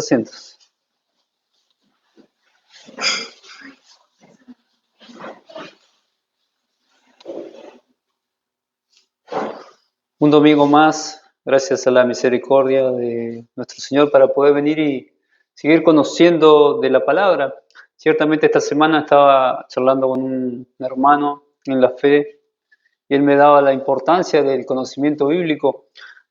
asientos. Un domingo más, gracias a la misericordia de nuestro Señor, para poder venir y seguir conociendo de la palabra. Ciertamente esta semana estaba charlando con un hermano en la fe y él me daba la importancia del conocimiento bíblico,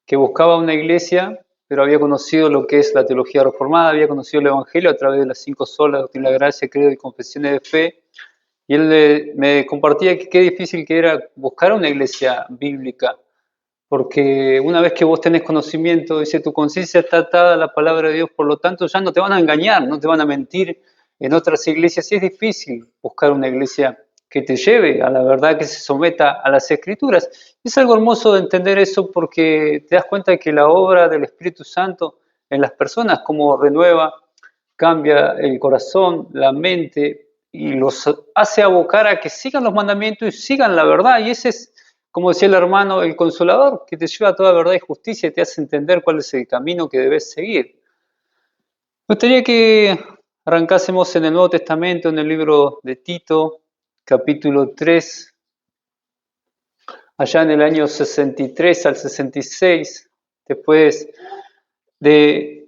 que buscaba una iglesia, pero había conocido lo que es la teología reformada, había conocido el Evangelio a través de las 5 solas, doctrina de la gracia, credo y confesiones de fe. Y él me compartía que qué difícil que era buscar una iglesia bíblica, porque una vez que vos tenés conocimiento, dice, tu conciencia está atada a la palabra de Dios, por lo tanto ya no te van a engañar, no te van a mentir en otras iglesias. Y es difícil buscar una iglesia que te lleve a la verdad, que se someta a las Escrituras. Es algo hermoso de entender eso, porque te das cuenta de que la obra del Espíritu Santo en las personas, como renueva, cambia el corazón, la mente, y los hace abocar a que sigan los mandamientos y sigan la verdad. Y ese es, como decía el hermano, el Consolador, que te lleva a toda verdad y justicia y te hace entender cuál es el camino que debes seguir. Me gustaría que arrancásemos en el Nuevo Testamento, en el libro de Tito, capítulo 3, allá en el año 63 al 66, después de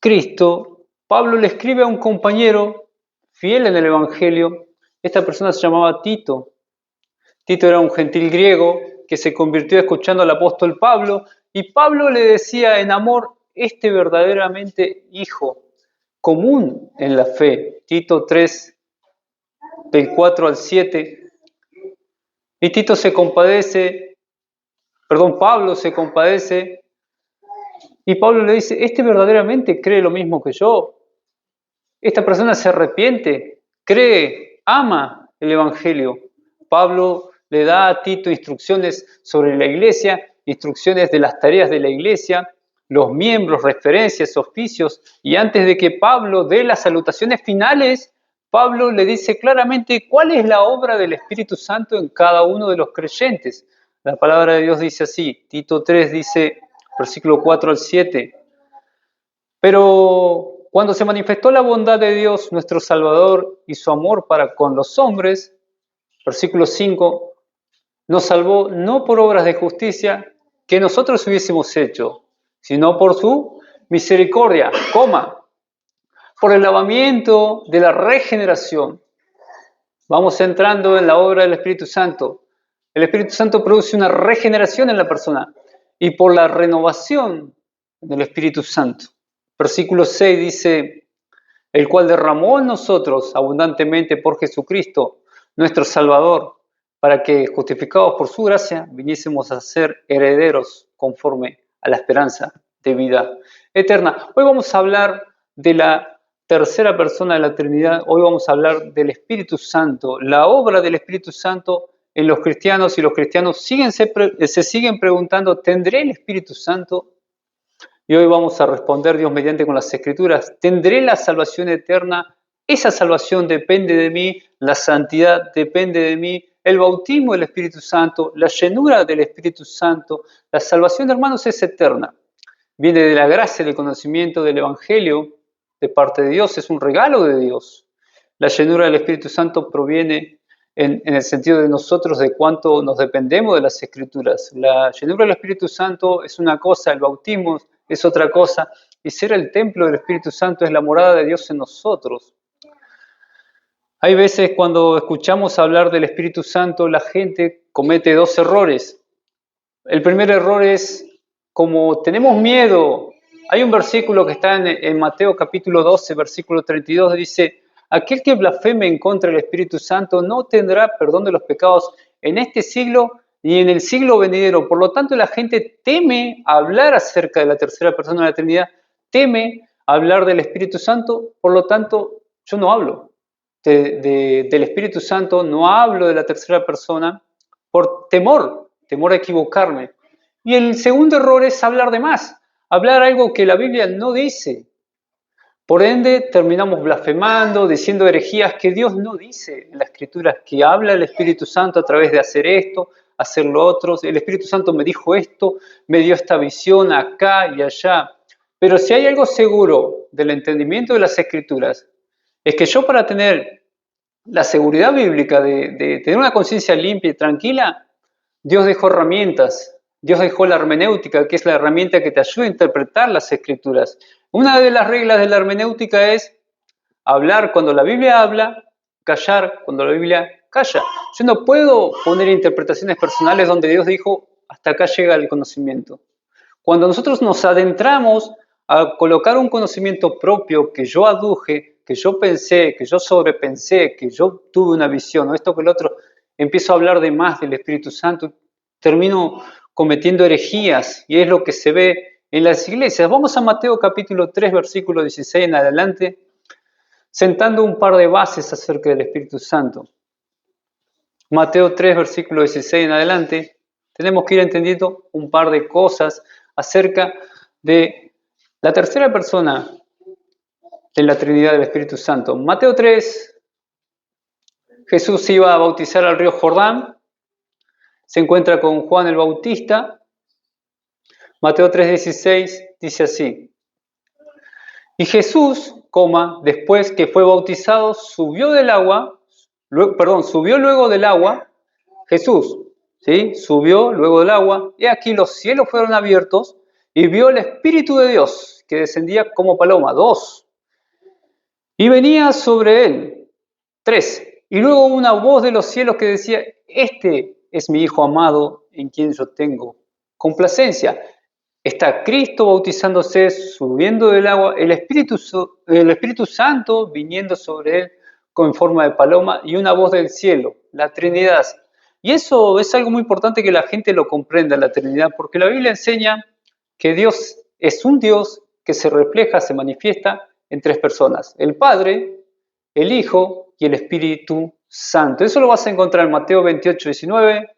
Cristo. Pablo le escribe a un compañero fiel en el Evangelio. Esta persona se llamaba Tito. Tito era un gentil griego que se convirtió escuchando al apóstol Pablo, y Pablo le decía en amor, verdaderamente hijo común en la fe. Tito 3, del 4 al 7. Y Tito se compadece, Pablo se compadece, y Pablo le dice, verdaderamente cree lo mismo que yo. Esta persona se arrepiente, cree, ama el Evangelio. Pablo le da a Tito instrucciones sobre la iglesia, instrucciones de las tareas de la iglesia, los miembros, referencias, oficios, y antes de que Pablo dé las salutaciones finales, Pablo le dice claramente cuál es la obra del Espíritu Santo en cada uno de los creyentes. La palabra de Dios dice así, Tito 3 dice, versículo 4 al 7, pero cuando se manifestó la bondad de Dios, nuestro Salvador, y su amor para con los hombres, versículo 5, nos salvó no por obras de justicia que nosotros hubiésemos hecho, sino por su misericordia, por el lavamiento de la regeneración. Vamos entrando en la obra del Espíritu Santo. El Espíritu Santo produce una regeneración en la persona, y por la renovación del Espíritu Santo. Versículo 6 dice, el cual derramó en nosotros abundantemente por Jesucristo, nuestro Salvador, para que, justificados por su gracia, viniésemos a ser herederos conforme a la esperanza de vida eterna. Hoy vamos a hablar de la tercera persona de la Trinidad. Hoy vamos a hablar del Espíritu Santo, la obra del Espíritu Santo en los cristianos, y los cristianos se siguen preguntando, ¿tendré el Espíritu Santo? Y hoy vamos a responder, Dios mediante, con las Escrituras. ¿Tendré la salvación eterna? Esa salvación depende de mí, la santidad depende de mí, el bautismo del Espíritu Santo, la llenura del Espíritu Santo. La salvación, hermanos, es eterna. Viene de la gracia, del conocimiento del Evangelio de parte de Dios, es un regalo de Dios. La llenura del Espíritu Santo proviene en el sentido de nosotros, de cuánto nos dependemos de las Escrituras. La llenura del Espíritu Santo es una cosa, el bautismo es otra cosa, y ser el templo del Espíritu Santo es la morada de Dios en nosotros. Hay veces cuando escuchamos hablar del Espíritu Santo, la gente comete 2 errores. El primer error es, como tenemos miedo, hay un versículo que está en Mateo capítulo 12, versículo 32, dice, aquel que blasfeme en contra del Espíritu Santo no tendrá perdón de los pecados en este siglo ni en el siglo venidero. Por lo tanto, la gente teme hablar acerca de la tercera persona de la Trinidad, teme hablar del Espíritu Santo. Por lo tanto, yo no hablo del Espíritu Santo, no hablo de la tercera persona por temor a equivocarme. Y el segundo error es hablar de más, hablar algo que la Biblia no dice. Por ende, terminamos blasfemando, diciendo herejías que Dios no dice en las Escrituras, que habla el Espíritu Santo a través de hacer esto, hacer lo otro. El Espíritu Santo me dijo esto, me dio esta visión acá y allá. Pero si hay algo seguro del entendimiento de las Escrituras, es que yo para tener la seguridad bíblica de tener una conciencia limpia y tranquila, Dios dejó herramientas. Dios dejó la hermenéutica, que es la herramienta que te ayuda a interpretar las Escrituras. Una de las reglas de la hermenéutica es hablar cuando la Biblia habla, callar cuando la Biblia calla. Yo no puedo poner interpretaciones personales donde Dios dijo, hasta acá llega el conocimiento. Cuando nosotros nos adentramos a colocar un conocimiento propio que yo aduje, que yo pensé, que yo sobrepensé, que yo tuve una visión, o esto que el otro, empiezo a hablar de más del Espíritu Santo, termino cometiendo herejías, y es lo que se ve en las iglesias. Vamos a Mateo capítulo 3, versículo 16 en adelante, sentando un par de bases acerca del Espíritu Santo. Mateo 3, versículo 16 en adelante, tenemos que ir entendiendo un par de cosas acerca de la tercera persona de la Trinidad del Espíritu Santo. Mateo 3, Jesús iba a bautizar al río Jordán, se encuentra con Juan el Bautista. Mateo 3:16 dice así: y Jesús, después que fue bautizado, subió luego del agua, Jesús, ¿sí? Subió luego del agua, y aquí los cielos fueron abiertos, y vio el Espíritu de Dios, que descendía como paloma, 2, y venía sobre él, 3, y luego una voz de los cielos que decía, este es mi Hijo amado, en quien yo tengo complacencia. Está Cristo bautizándose, subiendo del agua, el Espíritu Santo viniendo sobre él con forma de paloma y una voz del cielo, la Trinidad. Y eso es algo muy importante que la gente lo comprenda, la Trinidad, porque la Biblia enseña que Dios es un Dios que se refleja, se manifiesta en 3 personas: el Padre, el Hijo y el Espíritu Santo. Eso lo vas a encontrar en Mateo 28:19,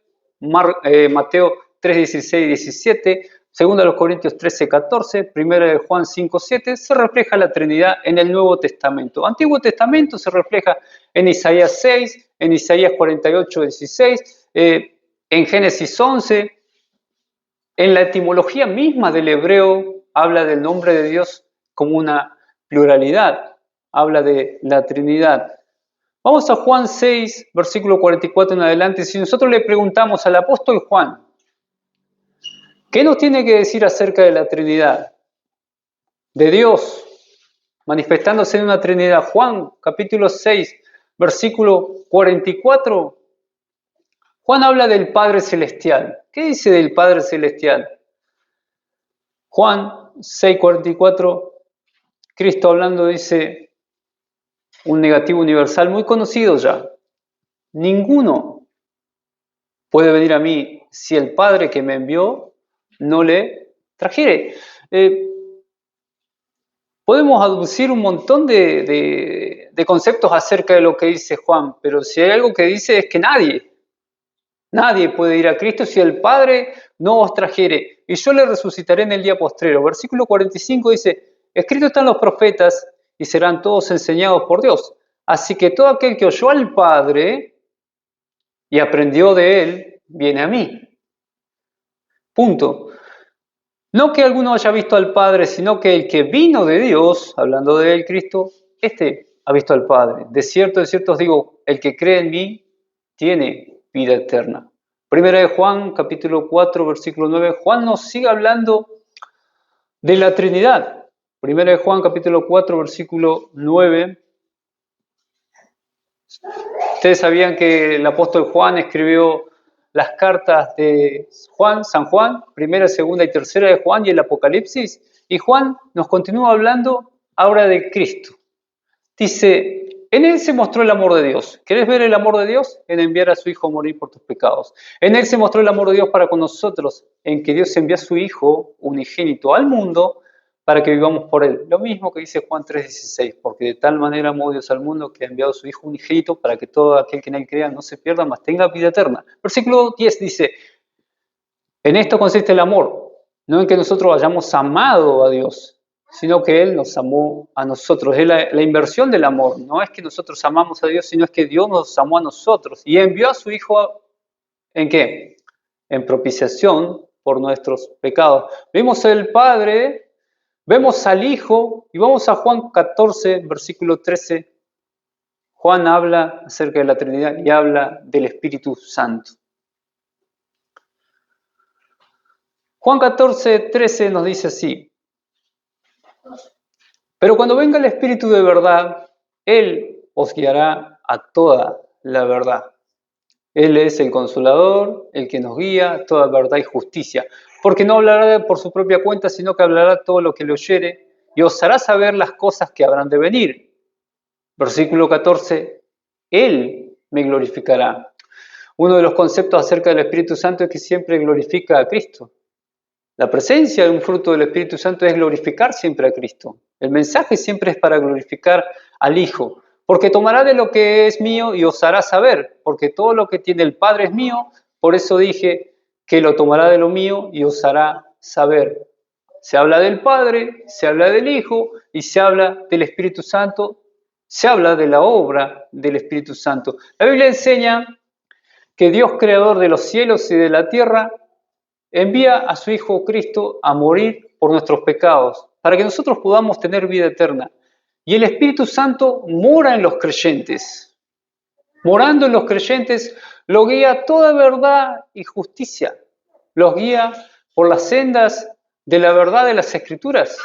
Mateo 3:16-17, 2 Corintios 13:14, 1 Juan 5:7, se refleja la Trinidad en el Nuevo Testamento. Antiguo Testamento se refleja en Isaías 6, en Isaías 48:16, en Génesis 11. En la etimología misma del hebreo habla del nombre de Dios como una pluralidad, habla de la Trinidad. Vamos a Juan 6, versículo 44 en adelante. Si nosotros le preguntamos al apóstol Juan, ¿qué nos tiene que decir acerca de la Trinidad? De Dios manifestándose en una Trinidad. Juan capítulo 6, versículo 44. Juan habla del Padre Celestial. ¿Qué dice del Padre Celestial? Juan 6:44, Cristo hablando dice un negativo universal muy conocido ya. Ninguno puede venir a mí si el Padre que me envió no le trajere. Podemos aducir un montón de conceptos acerca de lo que dice Juan, pero si hay algo que dice es que nadie puede ir a Cristo si el Padre no os trajere, y yo le resucitaré en el día postrero. Versículo 45 dice, escrito están los profetas y serán todos enseñados por Dios. Así que todo aquel que oyó al Padre y aprendió de él, viene a mí. Punto. No que alguno haya visto al Padre, sino que el que vino de Dios, hablando de él, Cristo, ha visto al Padre. De cierto os digo, el que cree en mí tiene vida eterna. Primera de Juan, capítulo 4, versículo 9. Juan nos sigue hablando de la Trinidad. Primera de Juan, capítulo 4, versículo 9. Ustedes sabían que el apóstol Juan escribió las cartas de San Juan, primera, segunda y tercera de Juan y el Apocalipsis. Y Juan nos continúa hablando ahora de Cristo. Dice, en él se mostró el amor de Dios. ¿Querés ver el amor de Dios? En enviar a su Hijo a morir por tus pecados. En él se mostró el amor de Dios para con nosotros, en que Dios envía a su Hijo unigénito al mundo para que vivamos por él. Lo mismo que dice Juan 3:16, porque de tal manera amó Dios al mundo que ha enviado a su Hijo unigénito para que todo aquel que en él crea no se pierda, mas tenga vida eterna. Versículo 10 dice, en esto consiste el amor, no en que nosotros hayamos amado a Dios, sino que Él nos amó a nosotros. Es la inversión del amor. No es que nosotros amamos a Dios, sino es que Dios nos amó a nosotros y envió a su Hijo, ¿en qué? En propiciación por nuestros pecados. Vimos el Padre vemos al Hijo, y vamos a Juan 14, versículo 13. Juan habla acerca de la Trinidad y habla del Espíritu Santo. Juan 14, 13 nos dice así: pero cuando venga el Espíritu de verdad, Él os guiará a toda la verdad. Él es el Consolador, el que nos guía a toda verdad y justicia, porque no hablará por su propia cuenta, sino que hablará todo lo que le oyere y os hará saber las cosas que habrán de venir. Versículo 14, Él me glorificará. Uno de los conceptos acerca del Espíritu Santo es que siempre glorifica a Cristo. La presencia de un fruto del Espíritu Santo es glorificar siempre a Cristo. El mensaje siempre es para glorificar al Hijo, porque tomará de lo que es mío y os hará saber, porque todo lo que tiene el Padre es mío, por eso dije que lo tomará de lo mío y os hará saber. Se habla del Padre, se habla del Hijo y se habla del Espíritu Santo, se habla de la obra del Espíritu Santo. La Biblia enseña que Dios, creador de los cielos y de la tierra, envía a su Hijo Cristo a morir por nuestros pecados, para que nosotros podamos tener vida eterna. Y el Espíritu Santo mora en los creyentes. Morando en los creyentes, lo guía toda verdad y justicia. Los guía por las sendas de la verdad de las Escrituras.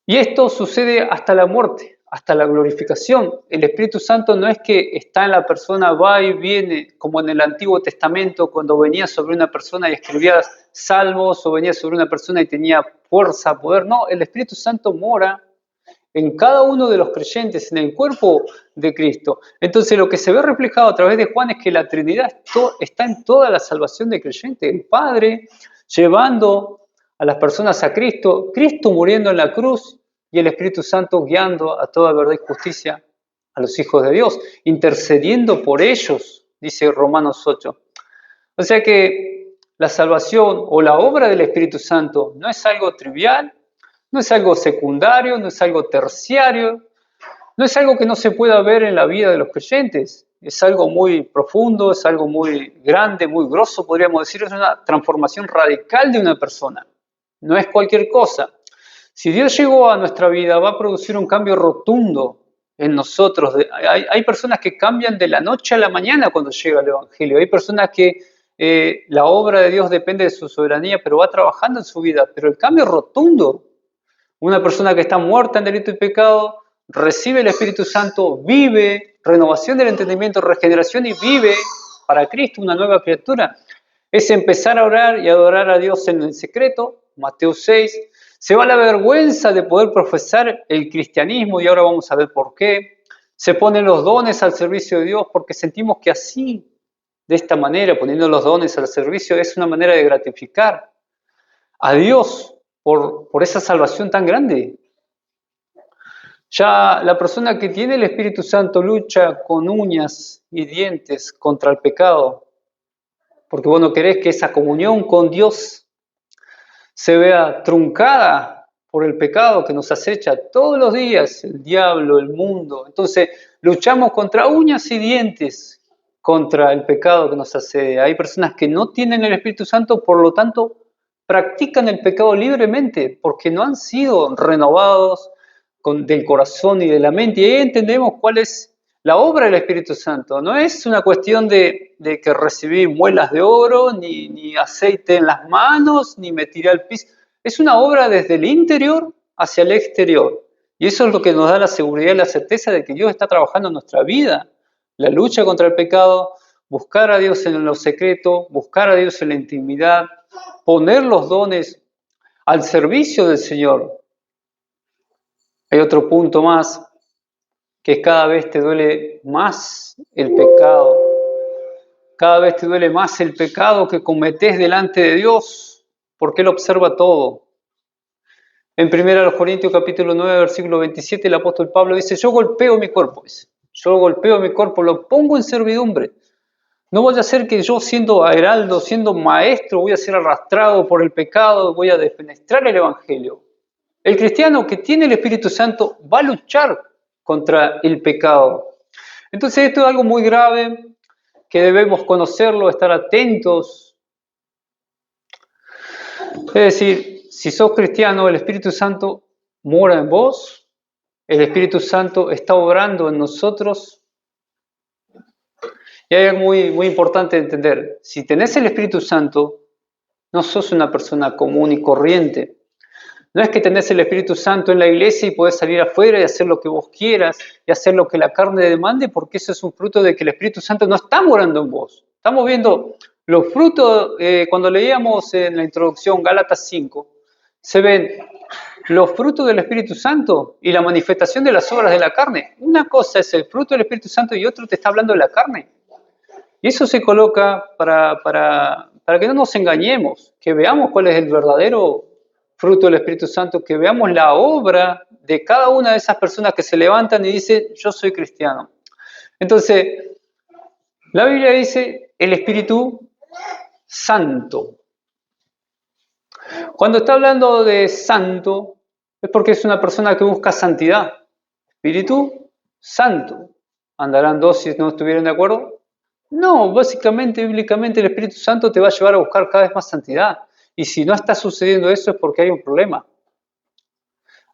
Y esto sucede hasta la muerte, hasta la glorificación. El Espíritu Santo no es que está en la persona, va y viene, como en el Antiguo Testamento, cuando venía sobre una persona y escribía salmos, o venía sobre una persona y tenía fuerza, poder. No, el Espíritu Santo mora en cada uno de los creyentes, en el cuerpo de Cristo. Entonces lo que se ve reflejado a través de Juan es que la Trinidad está en toda la salvación del creyente. El Padre llevando a las personas a Cristo, Cristo muriendo en la cruz y el Espíritu Santo guiando a toda verdad y justicia a los hijos de Dios, intercediendo por ellos, dice Romanos 8. O sea que la salvación o la obra del Espíritu Santo no es algo trivial, no es algo secundario, no es algo terciario, no es algo que no se pueda ver en la vida de los creyentes. Es algo muy profundo, es algo muy grande, muy grosso, podríamos decir. Es una transformación radical de una persona. No es cualquier cosa. Si Dios llegó a nuestra vida, va a producir un cambio rotundo en nosotros. Hay personas que cambian de la noche a la mañana cuando llega el Evangelio. Hay personas que la obra de Dios depende de su soberanía, pero va trabajando en su vida. Pero el cambio rotundo, una persona que está muerta en delito y pecado, recibe el Espíritu Santo, vive, renovación del entendimiento, regeneración y vive para Cristo, una nueva criatura. Es empezar a orar y adorar a Dios en el secreto, Mateo 6. Se va la vergüenza de poder profesar el cristianismo y ahora vamos a ver por qué. Se ponen los dones al servicio de Dios porque sentimos que así, de esta manera, poniendo los dones al servicio, es una manera de gratificar a Dios por esa salvación tan grande. Ya la persona que tiene el Espíritu Santo lucha con uñas y dientes contra el pecado, porque vos no querés que esa comunión con Dios se vea truncada por el pecado que nos acecha todos los días, el diablo, el mundo. Entonces luchamos contra uñas y dientes contra el pecado que nos asedia. Hay personas que no tienen el Espíritu Santo, por lo tanto practican el pecado libremente, porque no han sido renovados del corazón y de la mente. Y ahí entendemos cuál es la obra del Espíritu Santo. No es una cuestión de que recibí muelas de oro, ni aceite en las manos, ni me tiré al piso. Es una obra desde el interior hacia el exterior. Y eso es lo que nos da la seguridad y la certeza de que Dios está trabajando en nuestra vida. La lucha contra el pecado, buscar a Dios en lo secreto, buscar a Dios en la intimidad, poner los dones al servicio del Señor. Hay otro punto más, que es cada vez te duele más el pecado. Cada vez te duele más el pecado que cometés delante de Dios, porque Él observa todo. En 1 Corintios capítulo 9, versículo 27, el apóstol Pablo dice: yo golpeo mi cuerpo, yo golpeo mi cuerpo, lo pongo en servidumbre. No vaya a ser que yo, siendo heraldo, siendo maestro, voy a ser arrastrado por el pecado, voy a defenestrar el Evangelio. El cristiano que tiene el Espíritu Santo va a luchar contra el pecado. Entonces esto es algo muy grave, que debemos conocerlo, estar atentos. Es decir, si sos cristiano, el Espíritu Santo mora en vos, el Espíritu Santo está obrando en nosotros. Y hay algo muy importante de entender. Si tenés el Espíritu Santo, no sos una persona común y corriente. No es que tenés el Espíritu Santo en la iglesia y podés salir afuera y hacer lo que vos quieras y hacer lo que la carne demande, porque eso es un fruto de que el Espíritu Santo no está morando en vos. Estamos viendo los frutos, cuando leíamos en la introducción Gálatas 5, se ven los frutos del Espíritu Santo y la manifestación de las obras de la carne. Una cosa es el fruto del Espíritu Santo y otro te está hablando de la carne. Y eso se coloca para que no nos engañemos, que veamos cuál es el verdadero fruto del Espíritu Santo, que veamos la obra de cada una de esas personas que se levantan y dicen, yo soy cristiano. Entonces, la Biblia dice el Espíritu Santo. Cuando está hablando de santo, es porque es una persona que busca santidad. Espíritu Santo. ¿Andarán dos si no estuvieran de acuerdo? No, básicamente, bíblicamente, el Espíritu Santo te va a llevar a buscar cada vez más santidad. Y si no está sucediendo eso es porque hay un problema.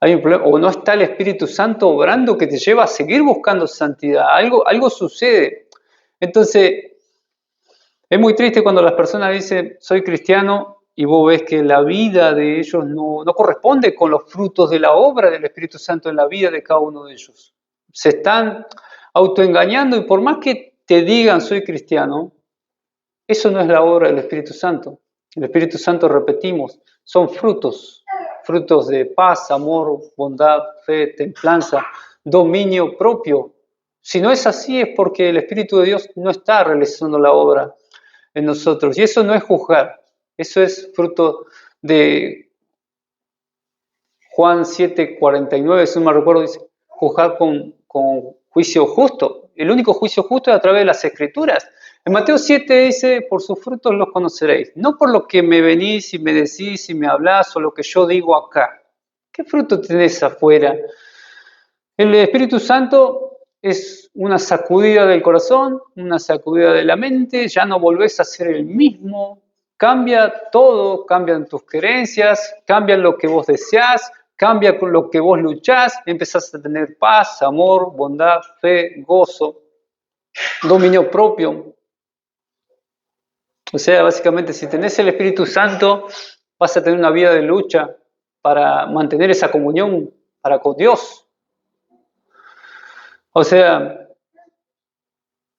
Hay un problema, o no está el Espíritu Santo obrando que te lleva a seguir buscando santidad. Algo sucede. Entonces, es muy triste cuando las personas dicen, soy cristiano, y vos ves que la vida de ellos no corresponde con los frutos de la obra del Espíritu Santo en la vida de cada uno de ellos. Se están autoengañando y por más que te digan soy cristiano, eso no es la obra del Espíritu Santo. El Espíritu Santo, repetimos, son frutos de paz, amor, bondad, fe, templanza, dominio propio. Si no es así es porque el Espíritu de Dios no está realizando la obra en nosotros. Y eso no es juzgar, eso es fruto de Juan 7:49, si no me recuerdo, dice, juzgar con juicio justo. El único juicio justo es a través de las Escrituras. En Mateo 7 dice, por sus frutos los conoceréis, no por lo que me venís y me decís y me hablás o lo que yo digo acá. ¿Qué fruto tenés afuera? El Espíritu Santo es una sacudida del corazón, una sacudida de la mente, ya no volvés a ser el mismo, cambia todo, cambian tus creencias, cambia lo que vos deseás, cambia con lo que vos luchás, empezás a tener paz, amor, bondad, fe, gozo, dominio propio. O sea, básicamente, si tenés el Espíritu Santo, vas a tener una vida de lucha para mantener esa comunión para con Dios. O sea,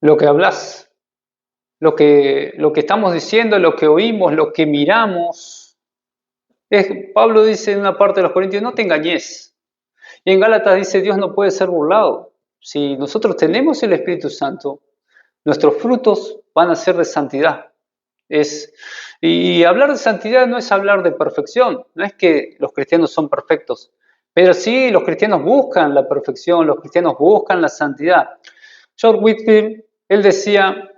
lo que hablas, lo que estamos diciendo, lo que oímos, lo que miramos. Pablo dice en una parte de los Corintios, no te engañes. Y en Gálatas dice, Dios no puede ser burlado. Si nosotros tenemos el Espíritu Santo, nuestros frutos van a ser de santidad. Y hablar de santidad no es hablar de perfección, no es que los cristianos son perfectos, pero sí los cristianos buscan la perfección, los cristianos buscan la santidad. George Whitefield, él decía,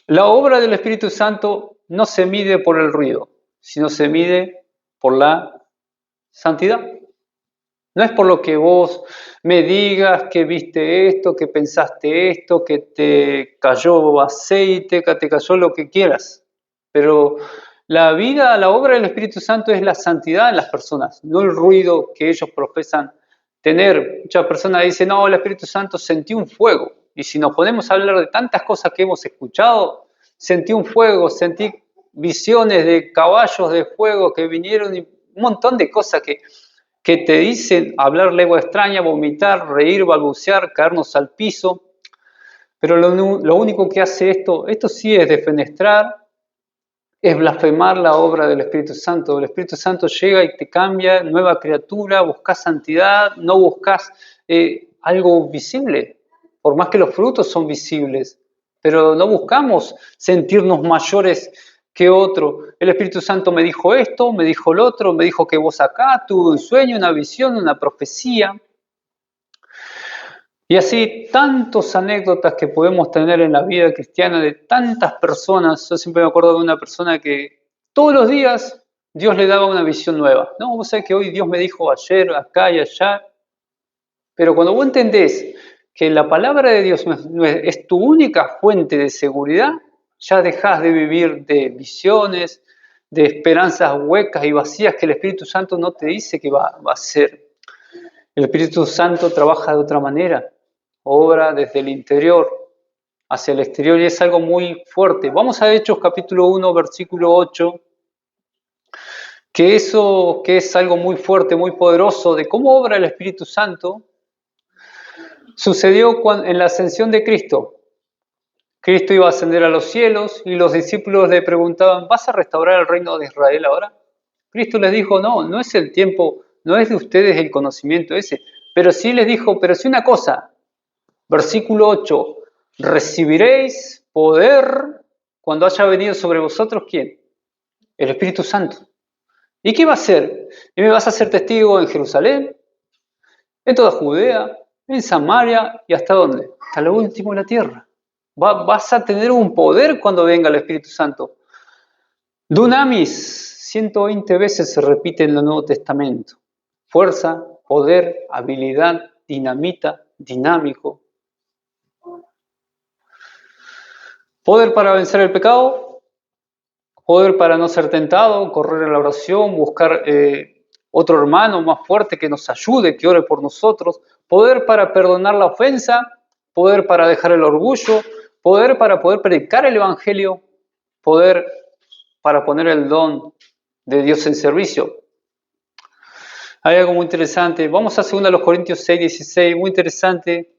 la obra del Espíritu Santo no se mide por el ruido, sino se mide por la santidad. No es por lo que vos me digas que viste esto, que pensaste esto, que te cayó aceite, que te cayó lo que quieras. Pero la vida, la obra del Espíritu Santo es la santidad en las personas, no el ruido que ellos profesan tener. Muchas personas dicen, no, el Espíritu Santo sentí un fuego. Y si nos ponemos a hablar de tantas cosas que hemos escuchado, sentí un fuego, sentí visiones de caballos de fuego que vinieron y un montón de cosas que te dicen hablar lengua extraña, vomitar, reír, balbucear, caernos al piso. Pero lo único que hace esto sí es defenestrar, es blasfemar la obra del Espíritu Santo. El Espíritu Santo llega y te cambia, nueva criatura, buscas santidad, no buscas algo visible, por más que los frutos son visibles, pero no buscamos sentirnos mayores que otro. El Espíritu Santo me dijo esto, me dijo lo otro, me dijo que vos acá, tuve un sueño, una visión, una profecía. Y así tantas anécdotas que podemos tener en la vida cristiana de tantas personas. Yo siempre me acuerdo de una persona que todos los días Dios le daba una visión nueva. No, vos sabés que hoy Dios me dijo ayer, acá y allá. Pero cuando vos entendés que la palabra de Dios es tu única fuente de seguridad, ya dejás de vivir de visiones, de esperanzas huecas y vacías que el Espíritu Santo no te dice que va a hacer. El Espíritu Santo trabaja de otra manera, obra desde el interior hacia el exterior y es algo muy fuerte. Vamos a Hechos capítulo 1, versículo 8, que eso que es algo muy fuerte, muy poderoso de cómo obra el Espíritu Santo, sucedió en la ascensión de Cristo. Cristo iba a ascender a los cielos y los discípulos le preguntaban, ¿vas a restaurar el reino de Israel ahora? Cristo les dijo, no es el tiempo, no es de ustedes el conocimiento ese, pero sí les dijo, pero sí una cosa, versículo 8, recibiréis poder cuando haya venido sobre vosotros, ¿quién? El Espíritu Santo. ¿Y qué va a hacer? Y me vas a hacer testigo en Jerusalén, en toda Judea, en Samaria y ¿hasta dónde? Hasta lo último de la tierra. Vas a tener un poder cuando venga el Espíritu Santo. Dunamis, 120 veces se repite en el Nuevo Testamento. Fuerza, poder, habilidad, dinamita, dinámico. Poder para vencer el pecado, poder para no ser tentado, correr en la oración, buscar otro hermano más fuerte que nos ayude, que ore por nosotros, poder para perdonar la ofensa, poder para dejar el orgullo, poder para poder predicar el Evangelio, poder para poner el don de Dios en servicio. Hay algo muy interesante. Vamos a 2 Corintios 6, 16, muy interesante,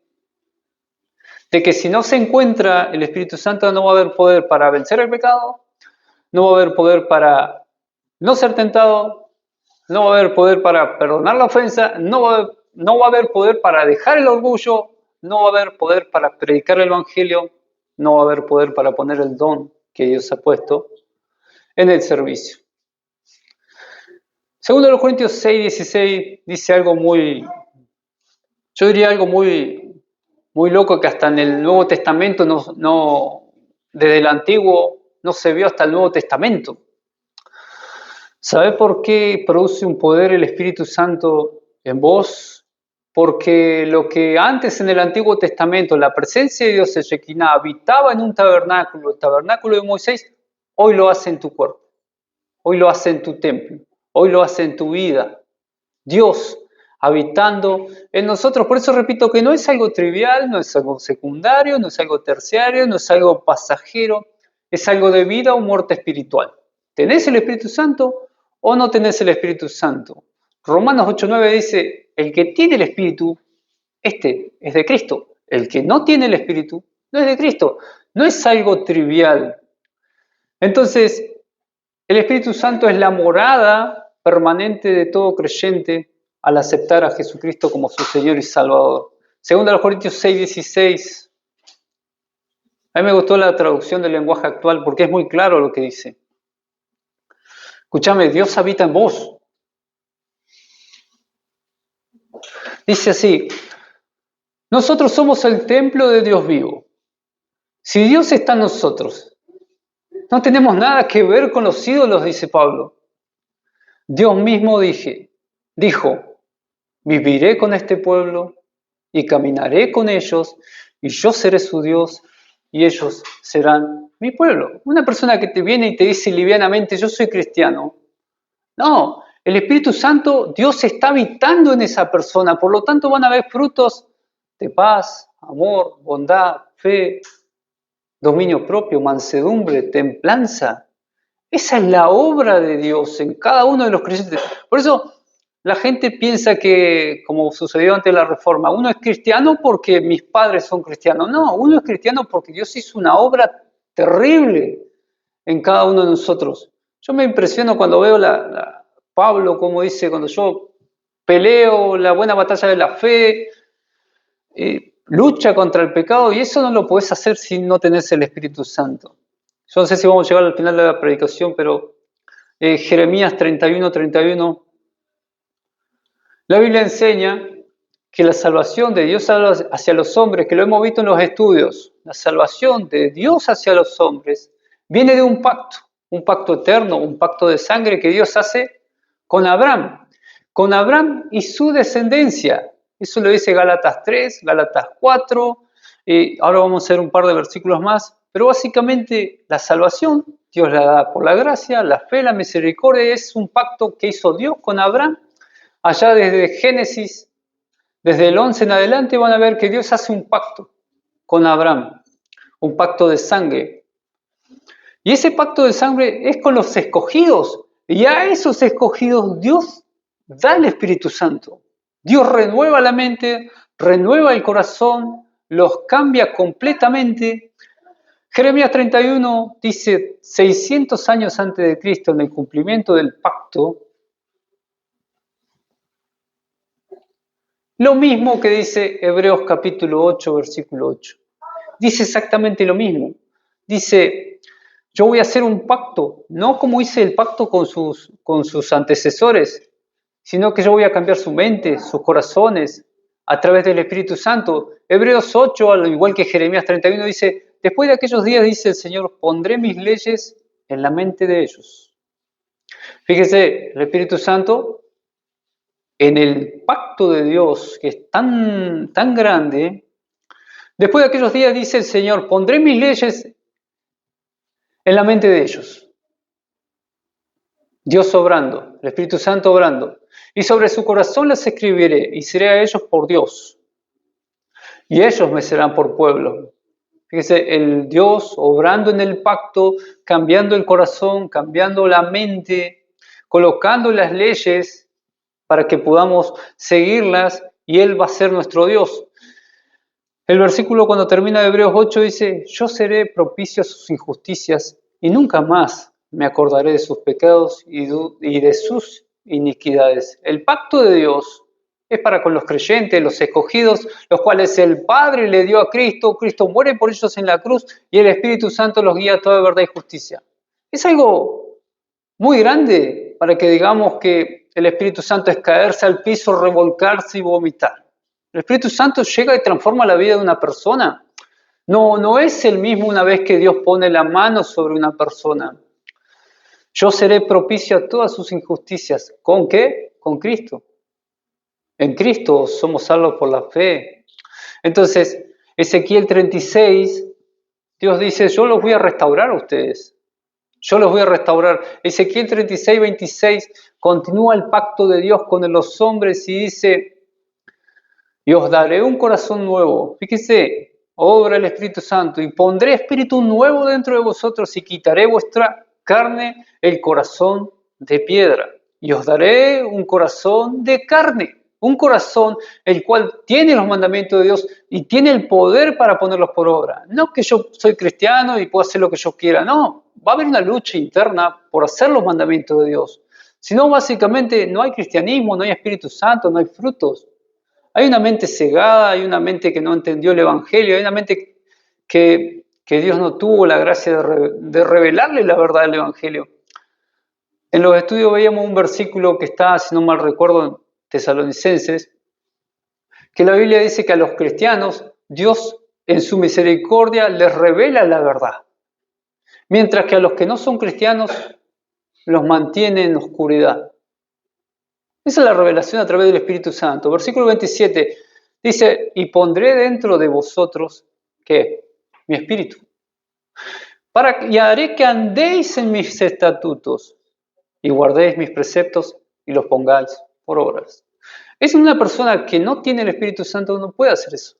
de que si no se encuentra el Espíritu Santo no va a haber poder para vencer el pecado, no va a haber poder para no ser tentado, no va a haber poder para perdonar la ofensa, no va a haber poder para dejar el orgullo, no va a haber poder para predicar el Evangelio, no va a haber poder para poner el don que Dios ha puesto en el servicio. 2 Corintios 6, 16 dice algo yo diría algo muy loco que hasta en el Nuevo Testamento desde el Antiguo no se vio hasta el Nuevo Testamento. ¿Sabe por qué produce un poder el Espíritu Santo en vos? Porque lo que antes en el Antiguo Testamento, la presencia de Dios en Shekinah habitaba en un tabernáculo, el tabernáculo de Moisés, hoy lo hace en tu cuerpo, hoy lo hace en tu templo, hoy lo hace en tu vida. Dios habitando en nosotros. Por eso repito que no es algo trivial, no es algo secundario, no es algo terciario, no es algo pasajero, es algo de vida o muerte espiritual. ¿Tenés el Espíritu Santo o no tenés el Espíritu Santo? Romanos 8:9 dice, el que tiene el Espíritu, este es de Cristo. El que no tiene el Espíritu, no es de Cristo. No es algo trivial. Entonces, el Espíritu Santo es la morada permanente de todo creyente al aceptar a Jesucristo como su Señor y Salvador. 2 Corintios 6, 16. A mí me gustó la traducción del lenguaje actual porque es muy claro lo que dice. Escúchame, Dios habita en vos. Dice así, nosotros somos el templo de Dios vivo. Si Dios está en nosotros, no tenemos nada que ver con los ídolos, dice Pablo. Dios mismo dijo, viviré con este pueblo y caminaré con ellos y yo seré su Dios y ellos serán mi pueblo. Una persona que te viene y te dice livianamente, yo soy cristiano. No, el Espíritu Santo, Dios está habitando en esa persona, por lo tanto van a haber frutos de paz, amor, bondad, fe, dominio propio, mansedumbre, templanza. Esa es la obra de Dios en cada uno de los creyentes. Por eso la gente piensa que, como sucedió ante la Reforma, uno es cristiano porque mis padres son cristianos. No, uno es cristiano porque Dios hizo una obra terrible en cada uno de nosotros. Yo me impresiono cuando veo Pablo, como dice, cuando yo peleo la buena batalla de la fe, lucha contra el pecado, y eso no lo podés hacer si no tenés el Espíritu Santo. Yo no sé si vamos a llegar al final de la predicación, pero Jeremías 31. La Biblia enseña que la salvación de Dios hacia los hombres, que lo hemos visto en los estudios, la salvación de Dios hacia los hombres viene de un pacto eterno, un pacto de sangre que Dios hace con Abraham y su descendencia. Eso lo dice Gálatas 3, Gálatas 4, ahora vamos a hacer un par de versículos más, pero básicamente la salvación Dios la da por la gracia, la fe, la misericordia. Es un pacto que hizo Dios con Abraham. Allá desde Génesis, desde el 11 en adelante, van a ver que Dios hace un pacto con Abraham, un pacto de sangre. Y ese pacto de sangre es con los escogidos. Y a esos escogidos Dios da el Espíritu Santo. Dios renueva la mente, renueva el corazón, los cambia completamente. Jeremías 31 dice, 600 años antes de Cristo, en el cumplimiento del pacto, lo mismo que dice Hebreos capítulo 8, versículo 8. Dice exactamente lo mismo. Dice, yo voy a hacer un pacto, no como hice el pacto con sus antecesores, sino que yo voy a cambiar su mente, sus corazones, a través del Espíritu Santo. Hebreos 8, al igual que Jeremías 31, dice, después de aquellos días, dice el Señor, pondré mis leyes en la mente de ellos. Fíjese, el Espíritu Santo, en el pacto de Dios, que es tan grande, después de aquellos días, dice el Señor, pondré mis leyes en la mente de ellos. Dios obrando, el Espíritu Santo obrando. Y sobre su corazón las escribiré, y seré a ellos por Dios. Y ellos me serán por pueblo. Fíjese, el Dios obrando en el pacto, cambiando el corazón, cambiando la mente, colocando las leyes para que podamos seguirlas, y Él va a ser nuestro Dios. El versículo cuando termina de Hebreos 8 dice, yo seré propicio a sus injusticias y nunca más me acordaré de sus pecados y de sus iniquidades. El pacto de Dios es para con los creyentes, los escogidos, los cuales el Padre le dio a Cristo. Cristo muere por ellos en la cruz y el Espíritu Santo los guía a toda verdad y justicia. Es algo muy grande para que digamos que el Espíritu Santo es caerse al piso, revolcarse y vomitar. El Espíritu Santo llega y transforma la vida de una persona. No es el mismo una vez que Dios pone la mano sobre una persona. Yo seré propicio a todas sus injusticias. ¿Con qué? Con Cristo. En Cristo somos salvos por la fe. Entonces, Ezequiel 36, Dios dice, yo los voy a restaurar a ustedes. Yo los voy a restaurar. Ezequiel 36, 26, continúa el pacto de Dios con los hombres y dice, y os daré un corazón nuevo. Fíjese, obra el Espíritu Santo, y pondré espíritu nuevo dentro de vosotros y quitaré vuestra carne, el corazón de piedra. Y os daré un corazón de carne, un corazón el cual tiene los mandamientos de Dios y tiene el poder para ponerlos por obra. No que yo soy cristiano y puedo hacer lo que yo quiera, no. Va a haber una lucha interna por hacer los mandamientos de Dios. Si no, básicamente no hay cristianismo, no hay Espíritu Santo, no hay frutos. Hay una mente cegada, hay una mente que no entendió el Evangelio, hay una mente que Dios no tuvo la gracia de revelarle la verdad del Evangelio. En los estudios veíamos un versículo que está, si no mal recuerdo, en Tesalonicenses, que la Biblia dice que a los cristianos Dios en su misericordia les revela la verdad, mientras que a los que no son cristianos los mantiene en oscuridad. Esa es la revelación a través del Espíritu Santo. Versículo 27 dice, y pondré dentro de vosotros, ¿qué? Mi espíritu. Y haré que andéis en mis estatutos y guardéis mis preceptos y los pongáis por obras. Es una persona que no tiene el Espíritu Santo, no puede hacer eso.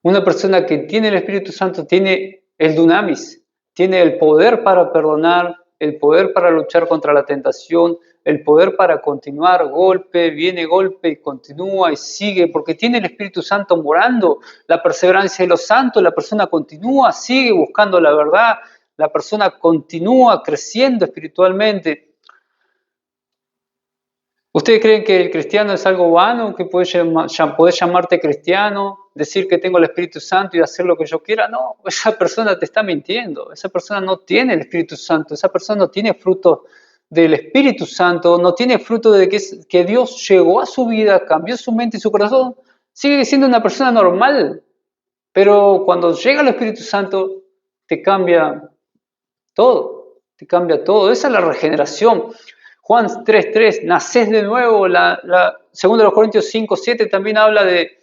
Una persona que tiene el Espíritu Santo tiene el dunamis, tiene el poder para perdonar, el poder para luchar contra la tentación, el poder para continuar, viene golpe y continúa y sigue, porque tiene el Espíritu Santo morando, la perseverancia de los santos, la persona continúa, sigue buscando la verdad, la persona continúa creciendo espiritualmente. ¿Ustedes creen que el cristiano es algo vano, que puedes llamarte cristiano, decir que tengo el Espíritu Santo y hacer lo que yo quiera? No, esa persona te está mintiendo, esa persona no tiene el Espíritu Santo, esa persona no tiene fruto del Espíritu Santo, no tiene fruto de que Dios llegó a su vida, cambió su mente y su corazón, sigue siendo una persona normal, pero cuando llega el Espíritu Santo te cambia todo, esa es la regeneración. Juan 3:3, nacés de nuevo, segundo de Corintios 5:7 también habla de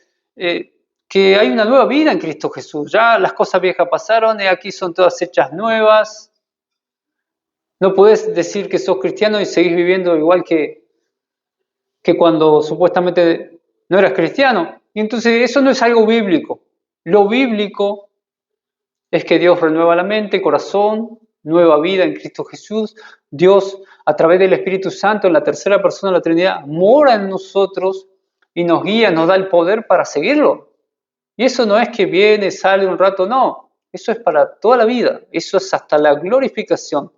que hay una nueva vida en Cristo Jesús. Ya las cosas viejas pasaron y aquí son todas hechas nuevas. No puedes decir que sos cristiano y seguís viviendo igual que cuando supuestamente no eras cristiano. Y entonces eso no es algo bíblico. Lo bíblico es que Dios renueva la mente, corazón, nueva vida en Cristo Jesús. Dios, a través del Espíritu Santo, en la tercera persona de la Trinidad, mora en nosotros y nos guía, nos da el poder para seguirlo. Y eso no es que viene, sale un rato, no. Eso es para toda la vida. Eso es hasta la glorificación.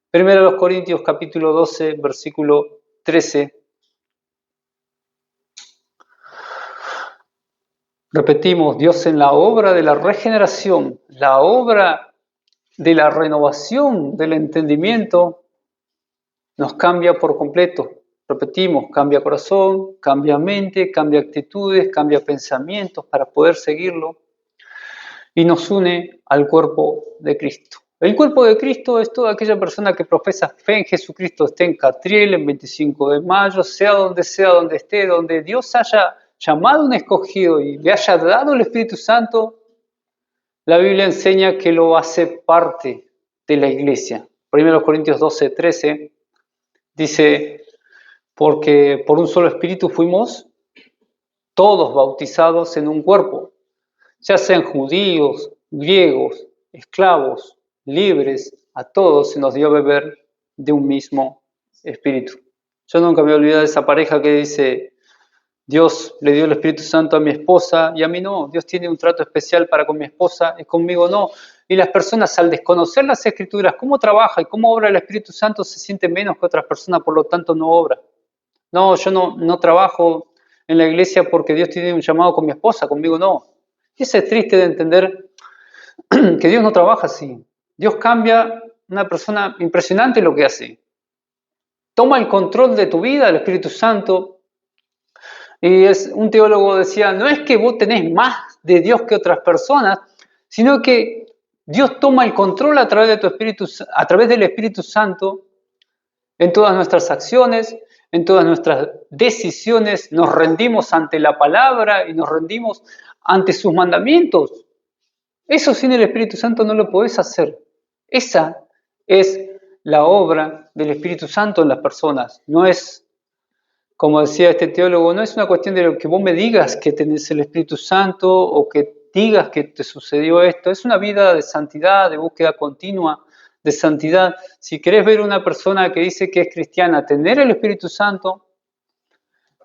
Primero a los Corintios capítulo 12, versículo 13. Repetimos, Dios en la obra de la regeneración, la obra de la renovación del entendimiento, nos cambia por completo. Repetimos, cambia corazón, cambia mente, cambia actitudes, cambia pensamientos para poder seguirlo y nos une al cuerpo de Cristo. El cuerpo de Cristo es toda aquella persona que profesa fe en Jesucristo, esté en Catriel, en 25 de mayo, sea donde esté, donde Dios haya llamado a un escogido y le haya dado el Espíritu Santo. La Biblia enseña que lo hace parte de la iglesia. 1 Corintios 12, 13 dice, porque por un solo Espíritu fuimos todos bautizados en un cuerpo, ya sean judíos, griegos, esclavos, libres, a todos se nos dio a beber de un mismo Espíritu. Yo nunca me olvidé de esa pareja que dice, Dios le dio el Espíritu Santo a mi esposa y a mí no. Dios tiene un trato especial para con mi esposa y conmigo no. Y las personas al desconocer las Escrituras, cómo trabaja y cómo obra el Espíritu Santo, se sienten menos que otras personas, por lo tanto no obra. No, yo no trabajo en la iglesia porque Dios tiene un llamado con mi esposa, conmigo no. Y eso es triste de entender que Dios no trabaja así. Dios cambia una persona, impresionante lo que hace. Toma el control de tu vida, el Espíritu Santo. Y un teólogo decía, no es que vos tenés más de Dios que otras personas, sino que Dios toma el control a través de tu Espíritu, a través del Espíritu Santo, en todas nuestras acciones, en todas nuestras decisiones, nos rendimos ante la palabra y nos rendimos ante sus mandamientos. Eso sin el Espíritu Santo no lo podés hacer. Esa es la obra del Espíritu Santo en las personas. No es, como decía este teólogo, no es una cuestión de lo que vos me digas que tenés el Espíritu Santo o que digas que te sucedió esto. Es una vida de santidad, de búsqueda continua de santidad. Si querés ver una persona que dice que es cristiana tener el Espíritu Santo,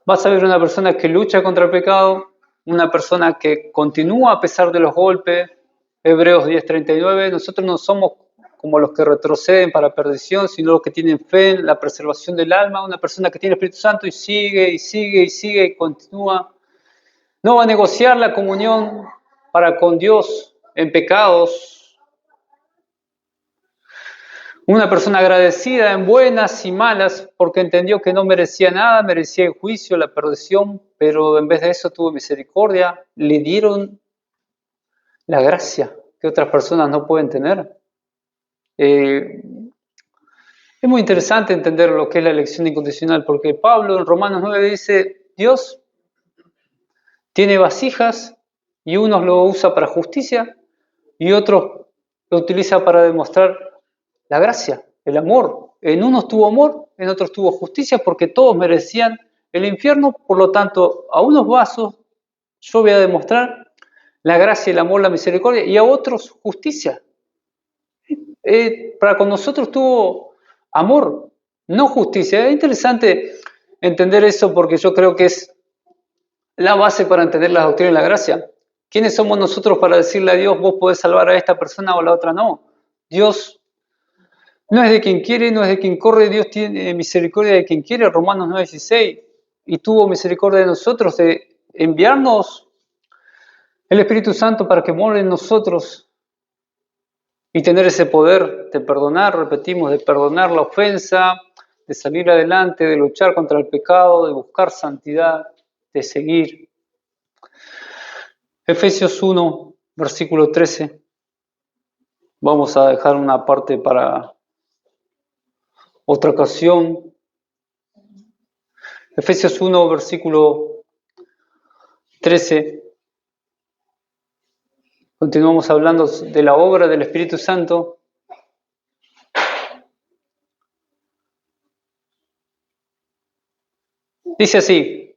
vas a ver una persona que lucha contra el pecado, una persona que continúa a pesar de los golpes. Hebreos 10:39, nosotros no somos como los que retroceden para perdición, sino los que tienen fe en la preservación del alma. Una persona que tiene el Espíritu Santo y sigue, y sigue, y sigue, y continúa. No va a negociar la comunión para con Dios en pecados. Una persona agradecida en buenas y malas, porque entendió que no merecía nada, merecía el juicio, la perdición, pero en vez de eso tuvo misericordia, le dieron la gracia que otras personas no pueden tener. Es muy interesante entender lo que es la elección incondicional, porque Pablo en Romanos 9 dice, Dios tiene vasijas y unos lo usa para justicia y otros lo utiliza para demostrar la gracia, el amor. En unos tuvo amor, en otros tuvo justicia, porque todos merecían el infierno. Por lo tanto, a unos vasos yo voy a demostrar la gracia, el amor, la misericordia, y a otros justicia. Para con nosotros tuvo amor, no justicia. Es interesante entender eso porque yo creo que es la base para entender la doctrina de la gracia. ¿Quiénes somos nosotros para decirle a Dios, vos podés salvar a esta persona o a la otra no? Dios no es de quien quiere, no es de quien corre, Dios tiene misericordia de quien quiere, Romanos 9:16, y tuvo misericordia de nosotros de enviarnos el Espíritu Santo para que more en nosotros y tener ese poder de perdonar, repetimos, de perdonar la ofensa, de salir adelante, de luchar contra el pecado, de buscar santidad, de seguir. Efesios 1, versículo 13. Vamos a dejar una parte para otra ocasión. Efesios 1, versículo 13. Continuamos hablando de la obra del Espíritu Santo. Dice así: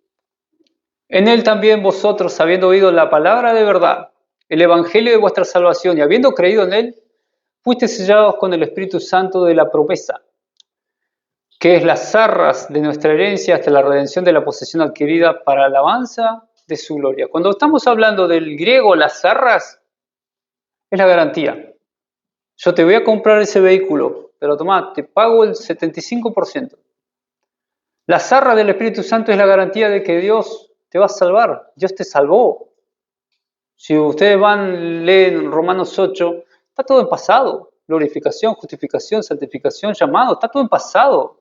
en él también vosotros, habiendo oído la palabra de verdad, el evangelio de vuestra salvación, y habiendo creído en él, fuisteis sellados con el Espíritu Santo de la promesa, que es las arras de nuestra herencia hasta la redención de la posesión adquirida para alabanza de su gloria. Cuando estamos hablando del griego, las arras es la garantía. Yo te voy a comprar ese vehículo, pero tomá, te pago el 75%. La arras del Espíritu Santo es la garantía de que Dios te va a salvar. Dios te salvó. Si ustedes leen Romanos 8, está todo en pasado. Glorificación, justificación, santificación, llamado, está todo en pasado.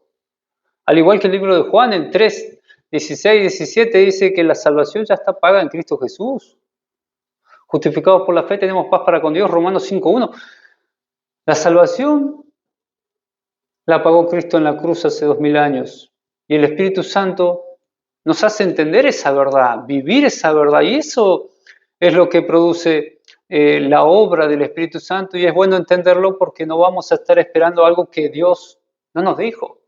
Al igual que el libro de Juan, en 3, 16 y 17, dice que la salvación ya está paga en Cristo Jesús. Justificados por la fe tenemos paz para con Dios, Romanos 5.1. La salvación la pagó Cristo en la cruz hace 2000 años. Y el Espíritu Santo nos hace entender esa verdad, vivir esa verdad. Y eso es lo que produce la obra del Espíritu Santo. Y es bueno entenderlo porque no vamos a estar esperando algo que Dios no nos dijo.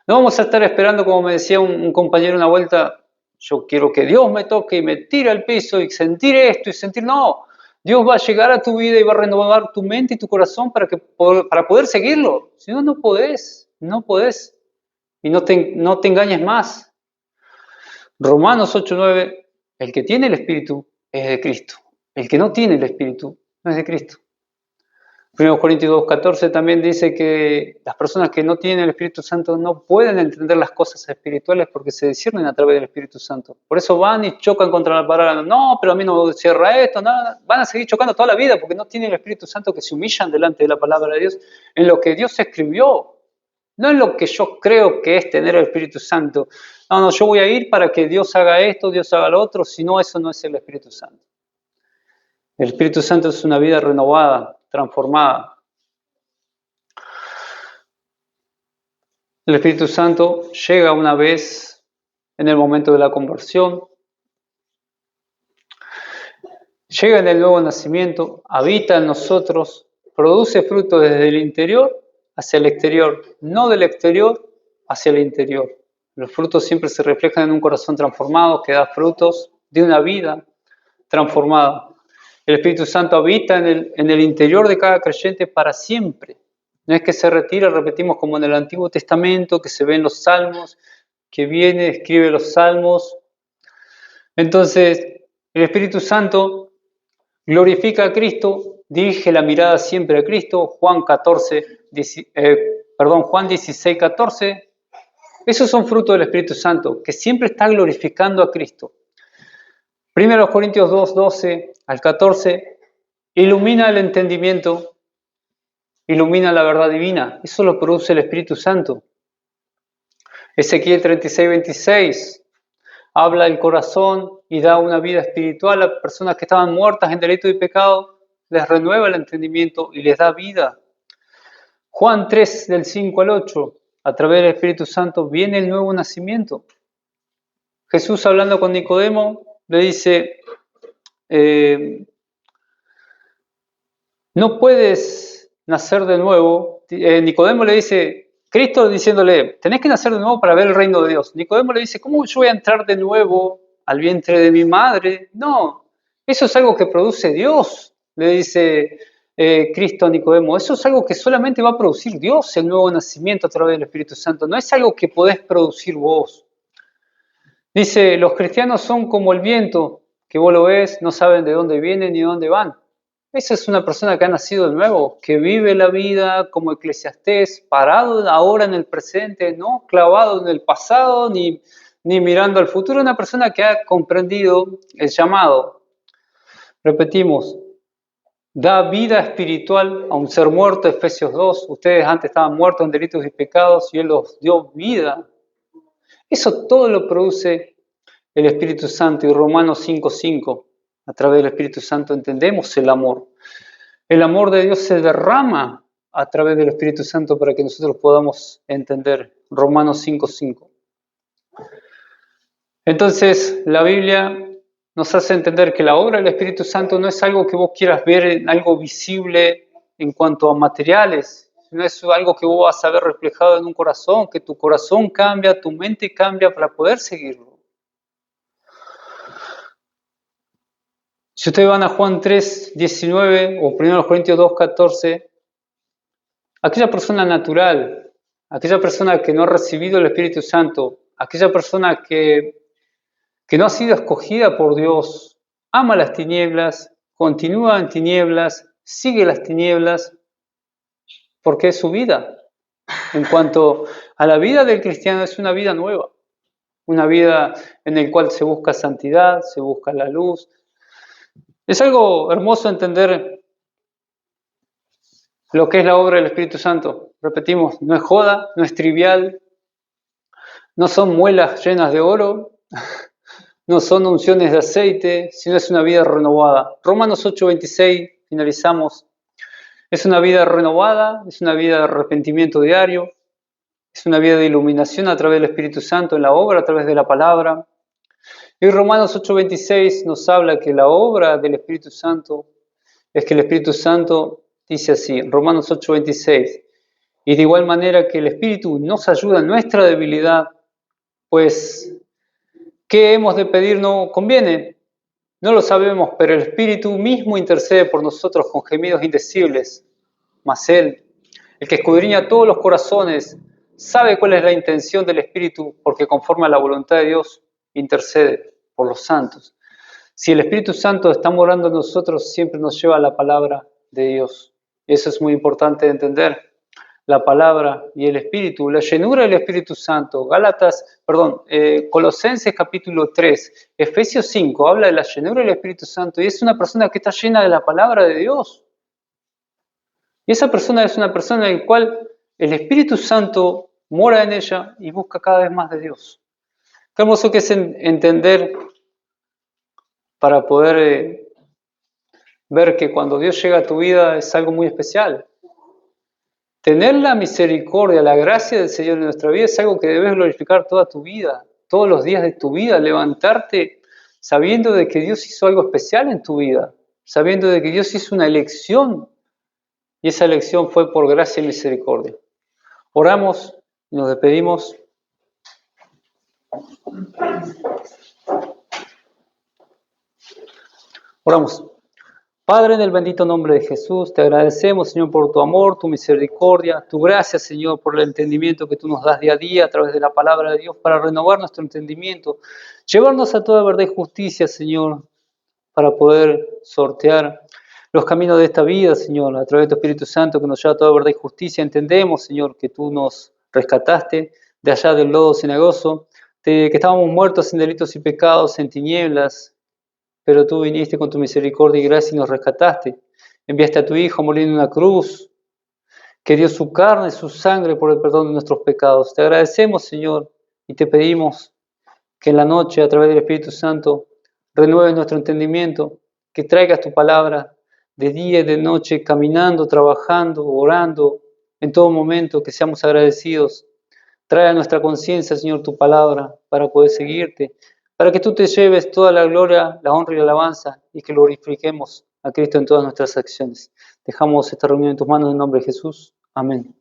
No vamos a estar esperando, como me decía un compañero una vuelta, yo quiero que Dios me toque y me tire al piso y sentir esto y sentir, no. Dios va a llegar a tu vida y va a renovar tu mente y tu corazón para poder seguirlo. Si no, no podés. Y no te engañes más. Romanos 8:9, el que tiene el Espíritu es de Cristo. El que no tiene el Espíritu no es de Cristo. 1 Corintios 2:14 también dice que las personas que no tienen el Espíritu Santo no pueden entender las cosas espirituales porque se disciernen a través del Espíritu Santo. Por eso van y chocan contra la palabra. No, pero a mí no cierra esto, nada. Van a seguir chocando toda la vida porque no tienen el Espíritu Santo, que se humillan delante de la palabra de Dios en lo que Dios escribió. No en lo que yo creo que es tener el Espíritu Santo. No, yo voy a ir para que Dios haga esto, Dios haga lo otro, si no, eso no es el Espíritu Santo. El Espíritu Santo es una vida renovada, transformada. El Espíritu Santo llega una vez en el momento de la conversión, llega en el nuevo nacimiento, habita en nosotros, produce fruto desde el interior hacia el exterior, no del exterior hacia el interior. Los frutos siempre se reflejan en un corazón transformado que da frutos de una vida transformada. El Espíritu Santo habita en el interior de cada creyente para siempre. No es que se retira, repetimos, como en el Antiguo Testamento, que se ve en los Salmos, que viene, escribe los Salmos. Entonces, el Espíritu Santo glorifica a Cristo, dirige la mirada siempre a Cristo. Juan 16:14. Esos son frutos del Espíritu Santo, que siempre está glorificando a Cristo. 1 Corintios 2:12 al 14, ilumina el entendimiento, ilumina la verdad divina. Eso lo produce el Espíritu Santo. Ezequiel 36:26, habla el corazón y da una vida espiritual a personas que estaban muertas en delito y pecado, les renueva el entendimiento y les da vida. Juan 3, del 5 al 8, a través del Espíritu Santo viene el nuevo nacimiento. Jesús, hablando con Nicodemo, le dice, no puedes nacer de nuevo. Nicodemo le dice, Cristo diciéndole, tenés que nacer de nuevo para ver el reino de Dios. Nicodemo le dice, ¿cómo yo voy a entrar de nuevo al vientre de mi madre? No, eso es algo que produce Dios, le dice Cristo a Nicodemo. Eso es algo que solamente va a producir Dios, el nuevo nacimiento a través del Espíritu Santo. No es algo que podés producir vos. Dice, los cristianos son como el viento, que vos lo ves, no saben de dónde vienen ni de dónde van. Esa es una persona que ha nacido de nuevo, que vive la vida como Eclesiastés, parado ahora en el presente, no clavado en el pasado ni mirando al futuro. Una persona que ha comprendido el llamado. Repetimos, da vida espiritual a un ser muerto, Efesios 2. Ustedes antes estaban muertos en delitos y pecados y Él los dio vida. Eso todo lo produce el Espíritu Santo. Y Romanos 5:5, a través del Espíritu Santo entendemos el amor. El amor de Dios se derrama a través del Espíritu Santo para que nosotros podamos entender. Romanos 5:5. Entonces, la Biblia nos hace entender que la obra del Espíritu Santo no es algo que vos quieras ver en algo visible en cuanto a materiales, sino es algo que vos vas a ver reflejado en un corazón, que tu corazón cambia, tu mente cambia para poder seguirlo. Si ustedes van a Juan 3:19 o 1 Corintios 2:14, aquella persona natural, aquella persona que no ha recibido el Espíritu Santo, aquella persona que no ha sido escogida por Dios, ama las tinieblas, continúa en tinieblas, sigue las tinieblas, porque es su vida. En cuanto a la vida del cristiano, es una vida nueva, una vida en la cual se busca santidad, se busca la luz. Es algo hermoso entender lo que es la obra del Espíritu Santo. Repetimos, no es joda, no es trivial, no son muelas llenas de oro, no son unciones de aceite, sino es una vida renovada. Romanos 8:26, finalizamos. Es una vida renovada, es una vida de arrepentimiento diario, es una vida de iluminación a través del Espíritu Santo en la obra, a través de la palabra. Y Romanos 8:26 nos habla que la obra del Espíritu Santo es que el Espíritu Santo dice así, Romanos 8:26, y de igual manera que el Espíritu nos ayuda en nuestra debilidad, pues, ¿qué hemos de pedir no conviene? No lo sabemos, pero el Espíritu mismo intercede por nosotros con gemidos indecibles. Mas Él, el que escudriña todos los corazones, sabe cuál es la intención del Espíritu, porque conforme a la voluntad de Dios, intercede por los santos. Si el Espíritu Santo está morando en nosotros, siempre nos lleva a la palabra de Dios. Eso es muy importante de entender. La palabra y el Espíritu, la llenura del Espíritu Santo. Colosenses capítulo 3, Efesios 5, habla de la llenura del Espíritu Santo y es una persona que está llena de la palabra de Dios. Y esa persona es una persona en la cual el Espíritu Santo mora en ella y busca cada vez más de Dios. Qué hermoso que es entender para poder ver que cuando Dios llega a tu vida es algo muy especial. Tener la misericordia, la gracia del Señor en nuestra vida es algo que debes glorificar toda tu vida, todos los días de tu vida, levantarte sabiendo de que Dios hizo algo especial en tu vida, sabiendo de que Dios hizo una elección y esa elección fue por gracia y misericordia. Oramos y nos despedimos. Oramos. Padre, en el bendito nombre de Jesús, te agradecemos, Señor, por tu amor, tu misericordia, tu gracia, Señor, por el entendimiento que tú nos das día a día a través de la palabra de Dios para renovar nuestro entendimiento, llevarnos a toda verdad y justicia, Señor, para poder sortear los caminos de esta vida, Señor, a través de tu Espíritu Santo que nos lleva a toda verdad y justicia. Entendemos, Señor, que tú nos rescataste de allá del lodo cenagoso, que estábamos muertos en delitos y pecados, en tinieblas, pero tú viniste con tu misericordia y gracia y nos rescataste. Enviaste a tu Hijo a morir en una cruz, que dio su carne, su sangre por el perdón de nuestros pecados. Te agradecemos, Señor, y te pedimos que en la noche, a través del Espíritu Santo, renueves nuestro entendimiento, que traigas tu palabra de día y de noche, caminando, trabajando, orando, en todo momento, que seamos agradecidos. Trae a nuestra conciencia, Señor, tu palabra para poder seguirte, para que tú te lleves toda la gloria, la honra y la alabanza y que glorifiquemos a Cristo en todas nuestras acciones. Dejamos esta reunión en tus manos en el nombre de Jesús. Amén.